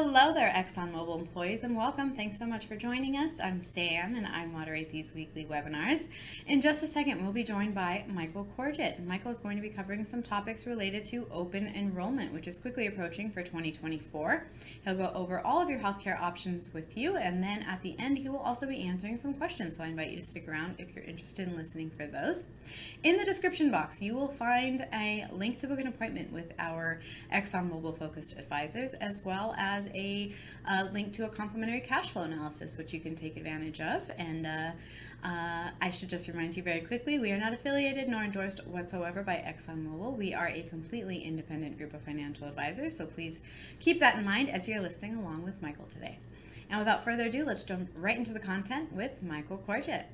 Hello there, ExxonMobil employees, and welcome. Thanks so much for joining us. I'm Sam, and I moderate these weekly webinars. In just a second, we'll be joined by Michael Corgett. Michael is going to be covering some topics related to open enrollment, which is quickly approaching for 2024. He'll go over all of your healthcare options with you, and then at the end, he will also be answering some questions. So I invite you to stick around if you're interested in listening for those. In the description box, you will find a link to book an appointment with our ExxonMobil focused advisors, as well as a link to a complimentary cash flow analysis, which you can take advantage of. And I should just remind you very quickly, we are not affiliated nor endorsed whatsoever by ExxonMobil. We are a completely independent group of financial advisors, so please keep that in mind as you're listening along with Michael today. And without further ado, let's jump right into the content with Michael Corgett.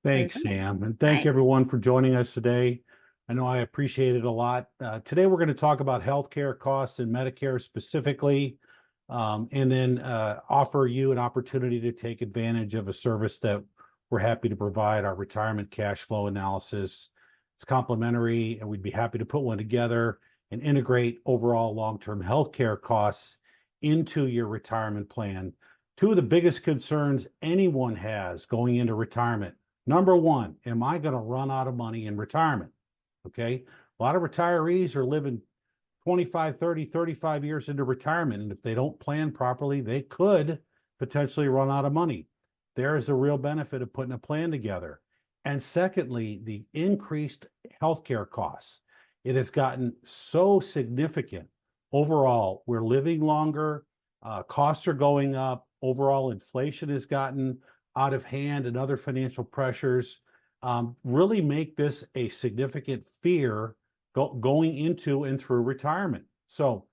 Thanks, Sam, and thank Hi. everyone for joining us today. I know I appreciate it a lot. Today, we're going to talk about healthcare costs and Medicare specifically, and then offer you an opportunity to take advantage of a service that we're happy to provide, our retirement cash flow analysis. It's complimentary, and we'd be happy to put one together and integrate overall long-term healthcare costs into your retirement plan. Two of the biggest concerns anyone has going into retirement. Number one, am I going to run out of money in retirement? Okay. A lot of retirees are living 25, 30, 35 years into retirement. And if they don't plan properly, they could potentially run out of money. There is a real benefit of putting a plan together. And secondly, the increased healthcare costs. It has gotten so significant. Overall, we're living longer, costs are going up, overall inflation has gotten out of hand, and other financial pressures really make this a significant fear going into and through retirement. So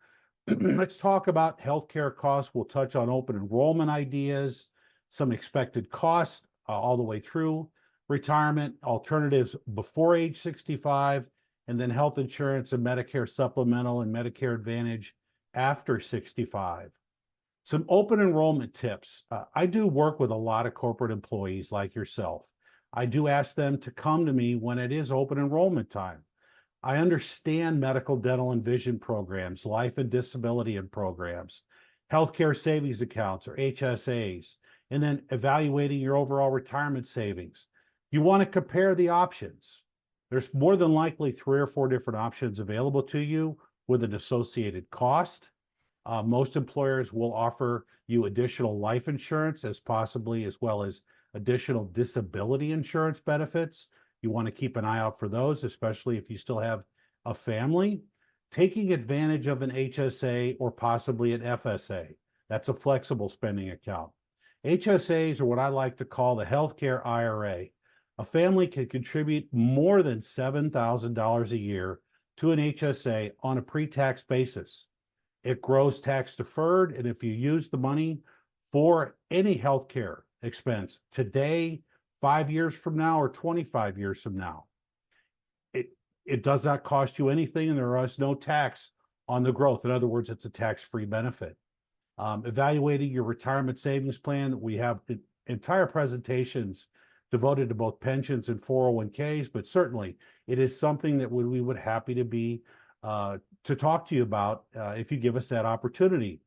let's talk about healthcare costs. We'll touch on open enrollment ideas, some expected costs all the way through retirement, alternatives before age 65, and then health insurance and Medicare supplemental and Medicare Advantage after 65. Some open enrollment tips. I do work with a lot of corporate employees like yourself. I do ask them to come to me when it is open enrollment time. I understand medical, dental, and vision programs, life and disability and programs, healthcare savings accounts or HSAs, and then evaluating your overall retirement savings. You want to compare the options. There's more than likely 3 or 4 different options available to you with an associated cost. Most employers will offer you additional life insurance as well as additional disability insurance benefits. You want to keep an eye out for those, especially if you still have a family. Taking advantage of an HSA or possibly an FSA. That's a flexible spending account. HSAs are what I like to call the healthcare IRA. A family can contribute more than $7,000 a year to an HSA on a pre-tax basis. It grows tax deferred, and if you use the money for any healthcare expense today, 5 years from now, or 25 years from now, it does not cost you anything, and there is no tax on the growth. In other words, it's a tax-free benefit. Evaluating your retirement savings plan, we have entire presentations devoted to both pensions and 401ks, but certainly it is something that we would happy to be to talk to you about if you give us that opportunity.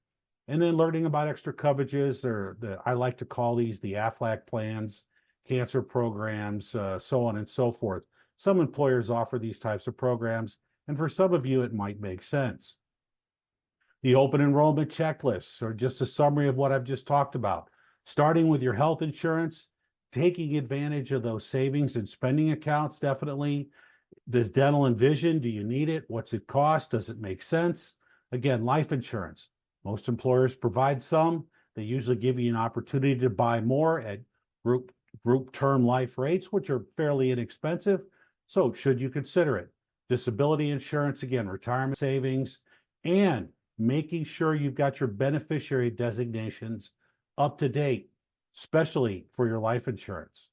And then learning about extra coverages, or I like to call these the AFLAC plans, cancer programs, so on and so forth. Some employers offer these types of programs, and for some of you, it might make sense. The open enrollment checklists are just a summary of what I've just talked about. Starting with your health insurance, taking advantage of those savings and spending accounts, definitely. Does dental and vision, do you need it? What's it cost? Does it make sense? Again, life insurance. Most employers provide some. They usually give you an opportunity to buy more at group term life rates, which are fairly inexpensive. So should you consider it? Disability insurance, again, retirement savings, and making sure you've got your beneficiary designations up to date, especially for your life insurance.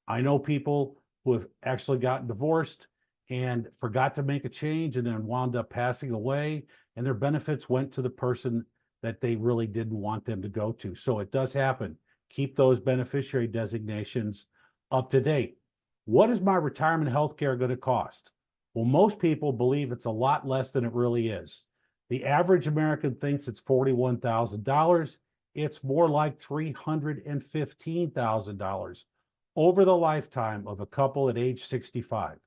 I know people who have actually gotten divorced and forgot to make a change and then wound up passing away, and their benefits went to the person that they really didn't want them to go to. So it does happen. Keep those beneficiary designations up to date. What is my retirement health care going to cost? Well, most people believe it's a lot less than it really is. The average American thinks it's $41,000. It's more like $315,000 over the lifetime of a couple at age 65.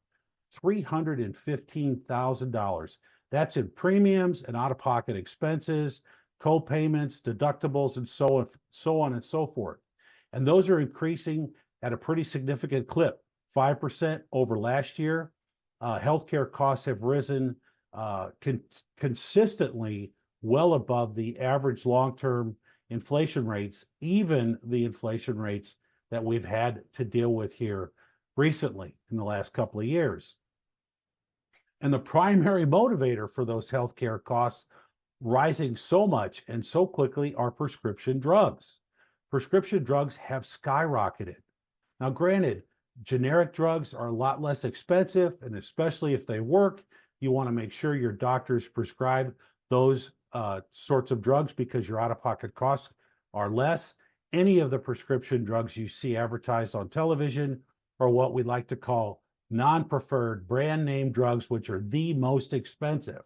$315,000. That's in premiums and out-of-pocket expenses, co-payments, deductibles, and so on and so forth. And those are increasing at a pretty significant clip, 5% over last year. Healthcare costs have risen consistently well above the average long-term inflation rates, even the inflation rates that we've had to deal with here recently in the last couple of years. And the primary motivator for those healthcare costs rising so much and so quickly are prescription drugs. Prescription drugs have skyrocketed. Now, granted, generic drugs are a lot less expensive, and especially if they work, you want to make sure your doctors prescribe those sorts of drugs because your out-of-pocket costs are less. Any of the prescription drugs you see advertised on television are what we like to call non-preferred brand name drugs, which are the most expensive.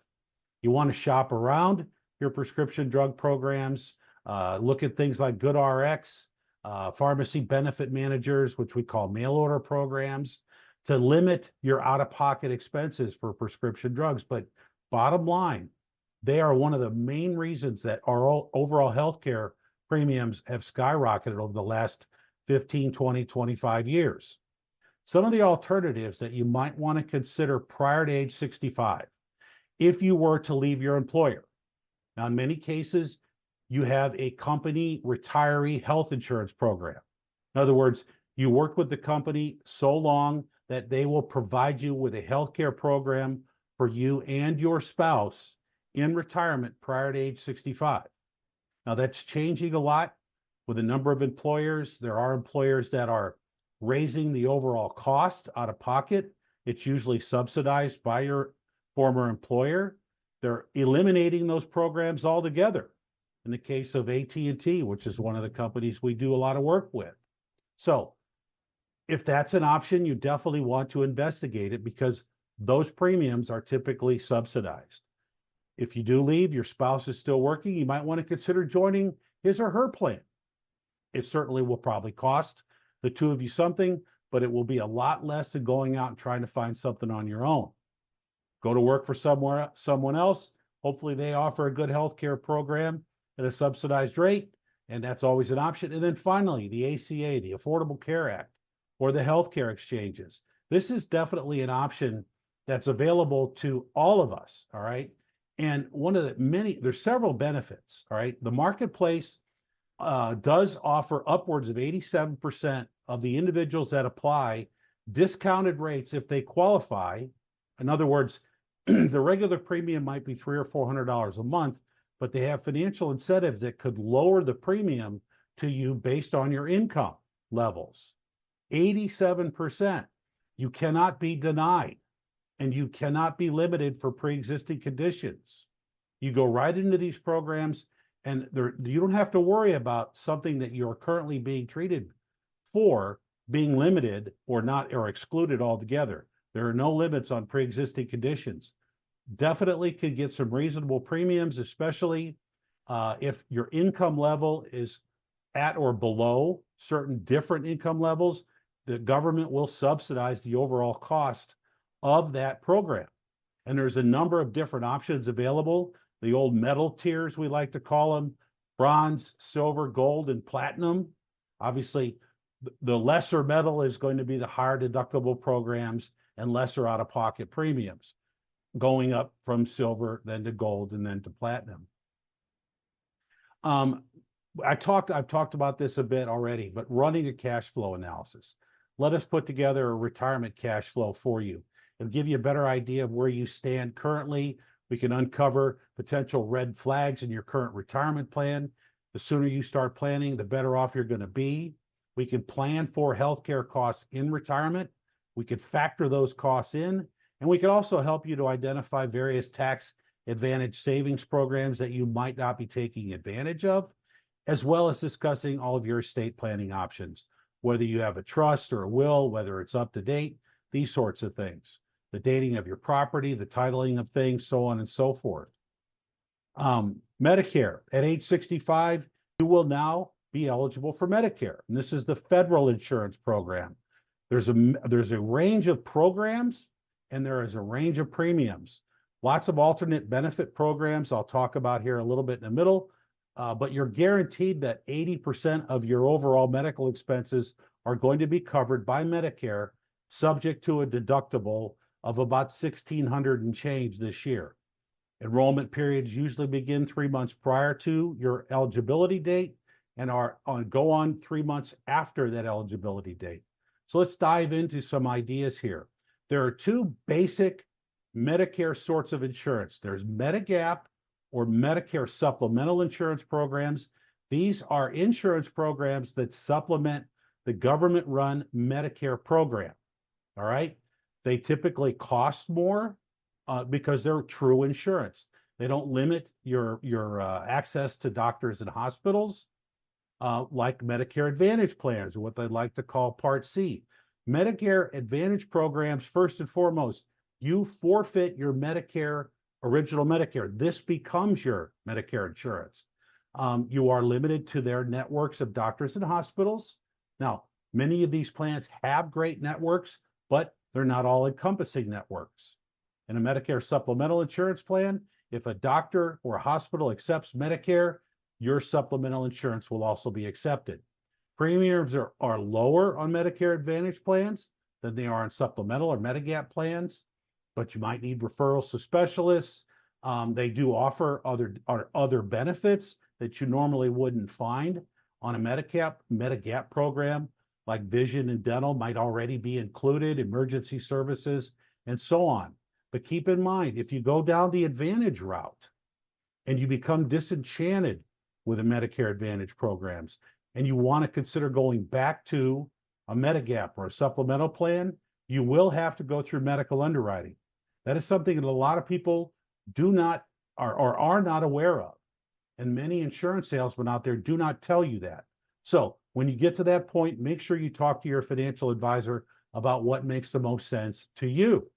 You want to shop around your prescription drug programs, look at things like GoodRx, pharmacy benefit managers, which we call mail order programs, to limit your out-of-pocket expenses for prescription drugs. But bottom line, they are one of the main reasons that our overall healthcare premiums have skyrocketed over the last 15, 20, 25 years. Some of the alternatives that you might want to consider prior to age 65, if you were to leave your employer. Now, in many cases, you have a company retiree health insurance program. In other words, you work with the company so long that they will provide you with a healthcare program for you and your spouse in retirement prior to age 65. Now, that's changing a lot with a number of employers. There are employers that are raising the overall cost out of pocket. It's usually subsidized by your former employer. They're eliminating those programs altogether. In the case of AT&T, which is one of the companies we do a lot of work with. So if that's an option, you definitely want to investigate it because those premiums are typically subsidized. If you do leave, your spouse is still working, you might want to consider joining his or her plan. It certainly will probably cost the two of you something, but it will be a lot less than going out and trying to find something on your own. Go to work for someone else. Hopefully they offer a good healthcare program at a subsidized rate, and that's always an option. And then finally, the ACA, the Affordable Care Act, or the healthcare exchanges. This is definitely an option that's available to all of us, all right? And one of the there's several benefits, all right? The marketplace does offer upwards of 87% of the individuals that apply discounted rates if they qualify. In other words, the regular premium might be $300 or $400 a month, but they have financial incentives that could lower the premium to you based on your income levels. 87%. You cannot be denied, and you cannot be limited for pre-existing conditions. You go right into these programs, and you don't have to worry about something that you're currently being treated for being limited or not, or excluded altogether. There are no limits on pre-existing conditions. Definitely could get some reasonable premiums, especially if your income level is at or below certain different income levels. The government will subsidize the overall cost of that program. And there's a number of different options available. The old metal tiers, we like to call them, bronze, silver, gold, and platinum. Obviously, the lesser metal is going to be the higher deductible programs and lesser out-of-pocket premiums, going up from silver, then to gold, and then to platinum. I've talked about this a bit already, but running a cash flow analysis. Let us put together a retirement cash flow for you. It'll give you a better idea of where you stand currently. We can uncover potential red flags in your current retirement plan. The sooner you start planning, the better off you're going to be. We can plan for healthcare costs in retirement. We could factor those costs in, and we can also help you to identify various tax advantage savings programs that you might not be taking advantage of, as well as discussing all of your estate planning options, whether you have a trust or a will, whether it's up to date, these sorts of things, the dating of your property, the titling of things, so on and so forth. Medicare at age 65, you will now be eligible for Medicare. And this is the federal insurance program. There's a range of programs and there is a range of premiums. Lots of alternate benefit programs I'll talk about here a little bit in the middle, but you're guaranteed that 80% of your overall medical expenses are going to be covered by Medicare, subject to a deductible of about $1,600 and change this year. Enrollment periods usually begin 3 months prior to your eligibility date and go on 3 months after that eligibility date. So let's dive into some ideas here. There are two basic Medicare sorts of insurance. There's Medigap or Medicare supplemental insurance programs. These are insurance programs that supplement the government-run Medicare program. All right. They typically cost more because they're true insurance. They don't limit your access to doctors and hospitals like Medicare Advantage plans, or what they like to call Part C. Medicare Advantage programs, first and foremost, you forfeit your original Medicare. This becomes your Medicare insurance. You are limited to their networks of doctors and hospitals. Now, many of these plans have great networks, but they're not all encompassing networks. In a Medicare supplemental insurance plan, if a doctor or a hospital accepts Medicare, your supplemental insurance will also be accepted. Premiums are lower on Medicare Advantage plans than they are on supplemental or Medigap plans, but you might need referrals to specialists. They do offer other benefits that you normally wouldn't find on a Medigap program, like vision and dental might already be included, emergency services, and so on. But keep in mind, if you go down the Advantage route and you become disenchanted with the Medicare Advantage programs and you want to consider going back to a Medigap or a supplemental plan, you will have to go through medical underwriting. That is something that a lot of people are not aware of. And many insurance salesmen out there do not tell you that. So when you get to that point, make sure you talk to your financial advisor about what makes the most sense to you.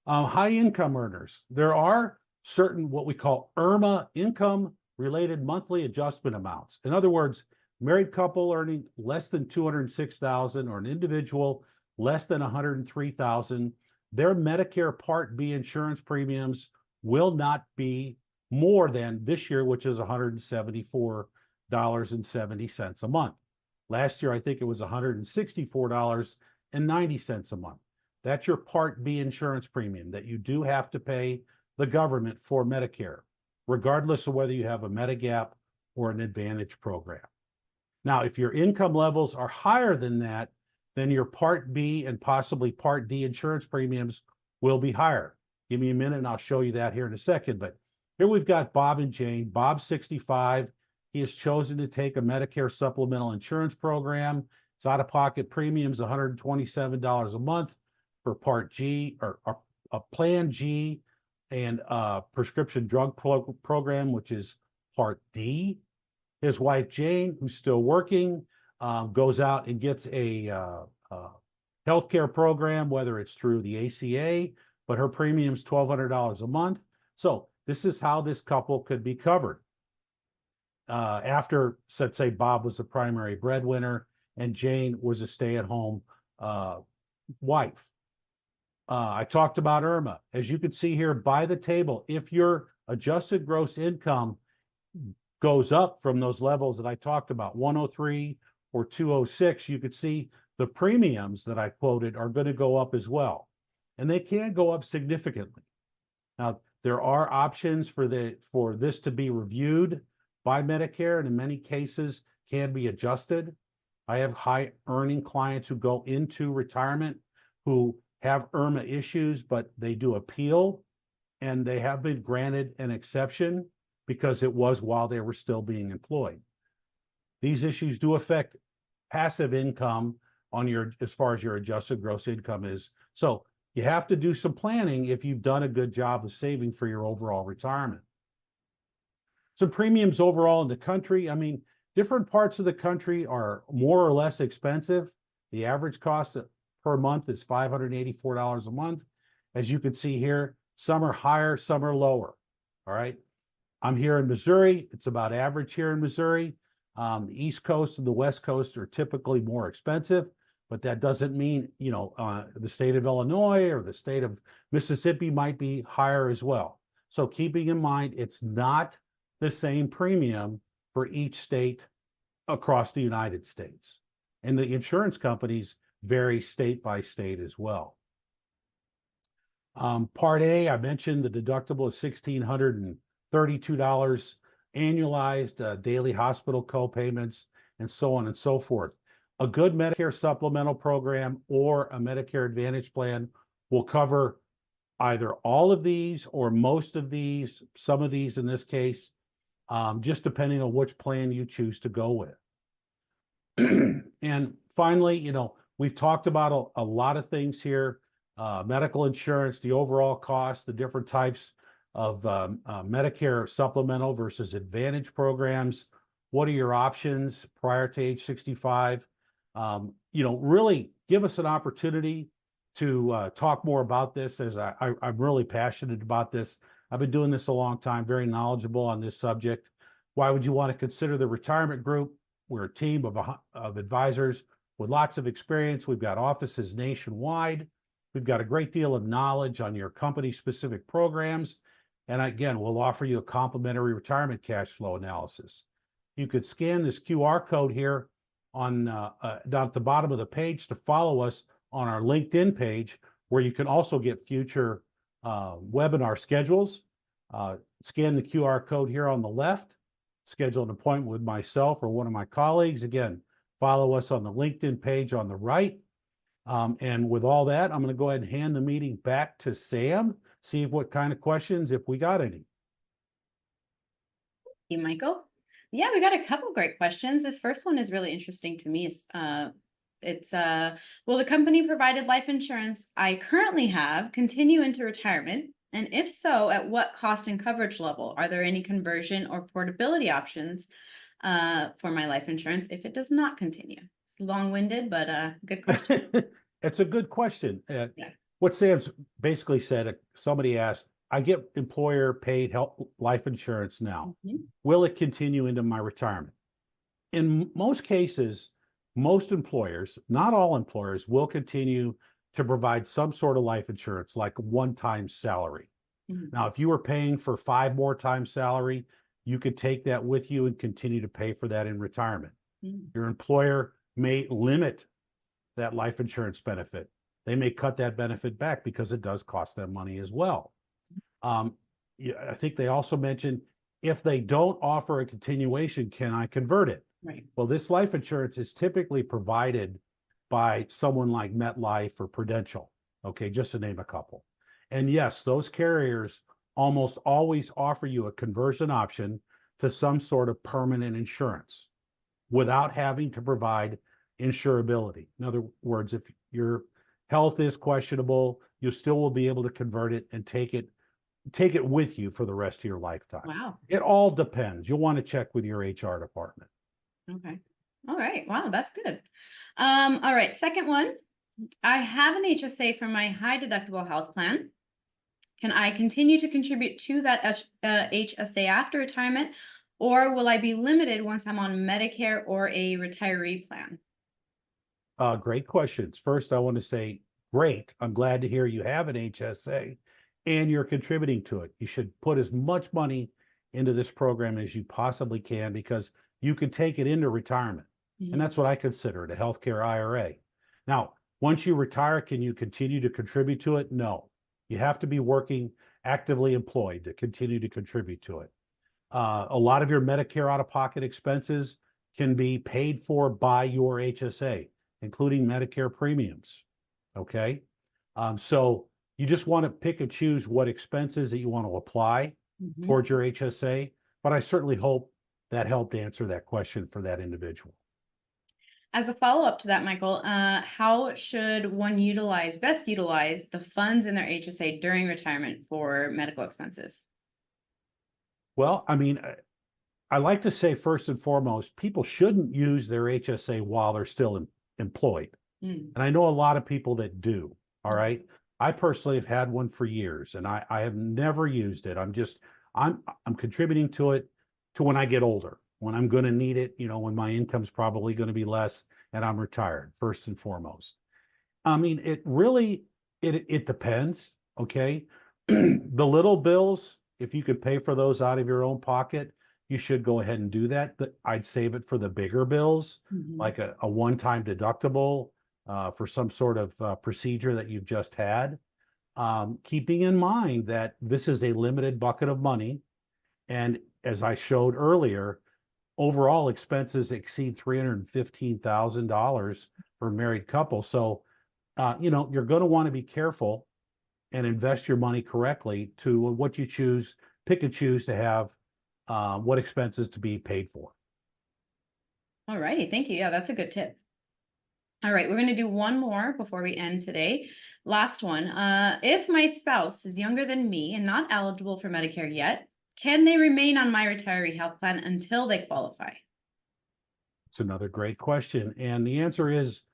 High income earners. There are certain what we call IRMAA, income related monthly adjustment amounts. In other words, married couple earning less than $206,000 or an individual less than $103,000, their Medicare Part B insurance premiums will not be more than this year, which is $174.70 a month. Last year, I think it was $164.90 a month. That's your Part B insurance premium that you do have to pay the government for Medicare, regardless of whether you have a Medigap or an Advantage program. Now, if your income levels are higher than that, then your Part B and possibly Part D insurance premiums will be higher. Give me a minute and I'll show you that here in a second. But here we've got Bob and Jane. Bob's 65. He has chosen to take a Medicare supplemental insurance program. His out-of-pocket premiums $127 a month for Part G or a Plan G and a prescription drug program, which is Part D. His wife, Jane, who's still working, goes out and gets a healthcare program, whether it's through the ACA, but her premium's $1,200 a month. So this is how this couple could be covered. After, let's say, Bob was the primary breadwinner and Jane was a stay-at-home wife. I talked about IRMAA. As you can see here by the table, if your adjusted gross income goes up from those levels that I talked about, 103 or 206, you could see the premiums that I quoted are going to go up as well. And they can go up significantly. Now, there are options for this to be reviewed by Medicare, and in many cases can be adjusted. I have high earning clients who go into retirement who have IRMAA issues, but they do appeal and they have been granted an exception because it was while they were still being employed. These issues do affect passive income on as far as your adjusted gross income is. So you have to do some planning if you've done a good job of saving for your overall retirement. Some premiums overall in the country. I mean, different parts of the country are more or less expensive. The average cost per month is $584 a month. As you can see here, some are higher, some are lower. All right. I'm here in Missouri. It's about average here in Missouri. The East Coast and the West Coast are typically more expensive, but that doesn't mean, the state of Illinois or the state of Mississippi might be higher as well. So keeping in mind, it's not the same premium for each state across the United States. And the insurance companies vary state by state as well. Part A, I mentioned the deductible is $1,632 annualized, daily hospital co-payments, and so on and so forth. A good Medicare supplemental program or a Medicare Advantage plan will cover either all of these or most of these, some of these in this case, just depending on which plan you choose to go with. And finally, we've talked about a lot of things here, medical insurance, the overall cost, the different types of Medicare supplemental versus Advantage programs. What are your options prior to age 65? Really give us an opportunity to talk more about this, as I'm really passionate about this. I've been doing this a long time, very knowledgeable on this subject. Why would you want to consider the retirement group? We're a team of advisors with lots of experience. We've got offices nationwide. We've got a great deal of knowledge on your company-specific programs. And again, we'll offer you a complimentary retirement cash flow analysis. You could scan this QR code here on down at the bottom of the page to follow us on our LinkedIn page, where you can also get future webinar schedules. Scan the QR code here on the left, schedule an appointment with myself or one of my colleagues. Again, follow us on the LinkedIn page on the right. And with all that, I'm going to go ahead and hand the meeting back to Sam, see what kind of questions, if we got any. You, Michael. Yeah, we got a couple great questions. This first one is really interesting to me. Will the company provided life insurance I currently have continue into retirement? And if so, at what cost and coverage level? Are there any conversion or portability options for my life insurance if it does not continue? It's long-winded, but good question. It's a good question. Yeah. What Sam's basically said, somebody asked, I get employer paid health life insurance now. Mhm. Will it continue into my retirement? In most cases, most employers, not all employers, will continue to provide some sort of life insurance, like one-time salary. Mhm. Now, if you were paying for 5 more times salary, you could take that with you and continue to pay for that in retirement. Mhm. Your employer may limit that life insurance benefit. They may cut that benefit back because it does cost them money as well. I think they also mentioned, if they don't offer a continuation, can I convert it? Right. Well, this life insurance is typically provided by someone like MetLife or Prudential, okay, just to name a couple. And yes, those carriers almost always offer you a conversion option to some sort of permanent insurance without having to provide insurability. In other words, if your health is questionable, you still will be able to convert it and take it with you for the rest of your lifetime. Wow. It all depends. You'll want to check with your HR department. Okay. All right. Wow, that's good. All right. Second one. I have an HSA for my high deductible health plan. Can I continue to contribute to that HSA after retirement, or will I be limited once I'm on Medicare or a retiree plan? Great questions. First, I want to say, great. I'm glad to hear you have an HSA and you're contributing to it. You should put as much money into this program as you possibly can, because you can take it into retirement. Mhm. And that's what I consider it, a healthcare IRA. Now, once you retire, can you continue to contribute to it? No. You have to be working, actively employed to continue to contribute to it. A lot of your Medicare out-of-pocket expenses can be paid for by your HSA, including Medicare premiums. Okay. So you just want to pick and choose what expenses that you want to apply Mhm. towards your HSA. But I certainly hope that helped answer that question for that individual. As a follow-up to that, Michael, how should one best utilize the funds in their HSA during retirement for medical expenses? Well, I mean, I like to say, first and foremost, people shouldn't use their HSA while they're still employed. Mm. And I know a lot of people that do. All right. I personally have had one for years, and I have never used it. I'm contributing to it to when I get older, when I'm going to need it, when my income's probably going to be less and I'm retired, first and foremost. I mean, it really, it depends. Okay. The little bills, if you could pay for those out of your own pocket, you should go ahead and do that. But I'd save it for the bigger bills, like a one-time deductible for some sort of procedure that you've just had. Keeping in mind that this is a limited bucket of money. And as I showed earlier, overall expenses exceed $315,000 for a married couple. So, you're going to want to be careful and invest your money correctly to what you choose, pick and choose to have what expenses to be paid for. All righty. Thank you. Yeah, that's a good tip. All right, we're going to do one more before we end today. Last one. If my spouse is younger than me and not eligible for Medicare yet, can they remain on my retiree health plan until they qualify? It's another great question. And the answer is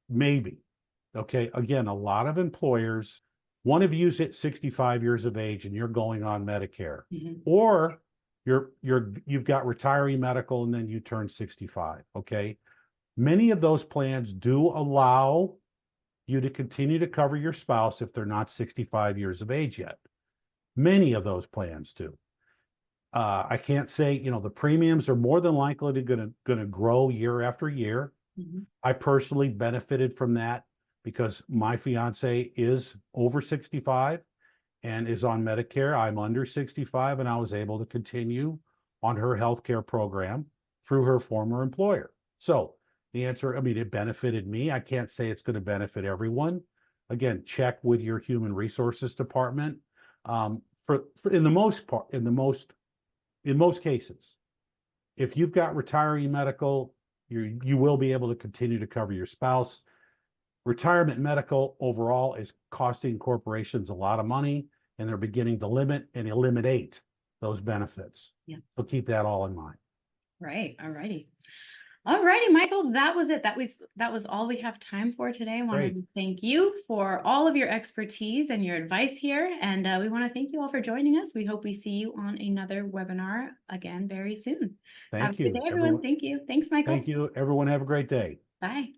maybe. Okay. Again, a lot of employers, one of you's at 65 years of age and you're going on Medicare, or you've got retiree medical and then you turn 65. Okay. Many of those plans do allow you to continue to cover your spouse if they're not 65 years of age yet. Many of those plans do. I can't say, the premiums are more than likely going to grow year after year. I personally benefited from that because my fiance is over 65 and is on Medicare. I'm under 65 and I was able to continue on her healthcare program through her former employer. So the answer, it benefited me. I can't say it's going to benefit everyone. Again, check with your human resources department. In most cases, if you've got retiree medical, you will be able to continue to cover your spouse. Retirement medical overall is costing corporations a lot of money, and they're beginning to limit and eliminate those benefits. Yeah. So keep that all in mind. Right. All righty. All righty, Michael, that was it. That was all we have time for today. I wanted to thank you for all of your expertise and your advice here. And we want to thank you all for joining us. We hope we see you on another webinar again very soon. Thank you. Have a good day, everyone. Thank you. Thanks, Michael. Thank you. Everyone have a great day. Bye.